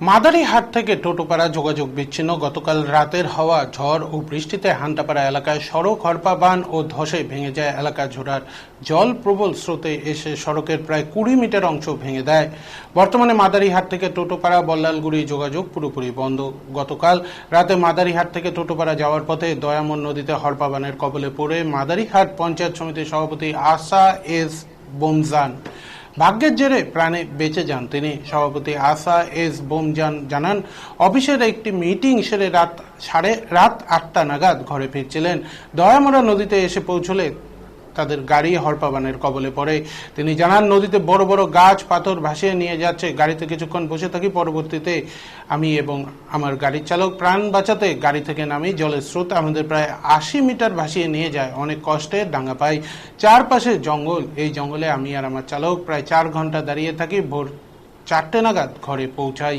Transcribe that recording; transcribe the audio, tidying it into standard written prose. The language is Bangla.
মাদারিহাট থেকে টোটোপাড়া যোগাযোগ বিচ্ছিন্ন। গতকাল রাতের হাওয়া, ঝড় ও বৃষ্টিতে হান্টাপাড়া এলাকায় সড়ক হরপা বান ও ধসে ভেঙে যায় এলাকা জোড়ার জল। প্রবল স্রোতে এসে সড়কের প্রায় 20 মিটার অংশ ভেঙে দেয়। বর্তমানে মাদারিহাট থেকে টোটোপাড়া বল্লালগুড়ি যোগাযোগ পুরোপুরি বন্ধ। গতকাল রাতে মাদারিহাট থেকে টোটোপাড়া যাওয়ার পথে দয়ামন নদীতে হরপা-বানের কবলে পড়ে মাদারিহাট পঞ্চায়েত সমিতির সভাপতি আশা এস বোমজান। ভাগ্যের জেরে প্রাণে বেঁচে যান তিনি। সভাপতি আশা এস বোমজান জানান, অফিসের একটি মিটিং সেরে রাত 8টা নাগাদ ঘরে ফিরছিলেন। দয়ামরা নদীতে এসে পৌঁছলে তাদের গাড়ি হরপা-বানের কবলে পড়ে। তিনি জানান, নদীতে বড় বড় গাছ পাথর ভাসিয়ে নিয়ে যাচ্ছে। গাড়িতে কিছুক্ষণ বসে থাকি, পরবর্তীতে আমি এবং আমার গাড়ির চালক প্রাণ বাঁচাতে গাড়ি থেকে নামি। জলের স্রোত আমাদের প্রায় 80 মিটার ভাসিয়ে নিয়ে যায়। অনেক কষ্টে ডাঙ্গা পাই। চারপাশে জঙ্গল। এই জঙ্গলে আমি আর আমার চালক প্রায় 4 ঘন্টা দাঁড়িয়ে থাকি। ভোর 4টে নাগাদ ঘরে পৌঁছাই।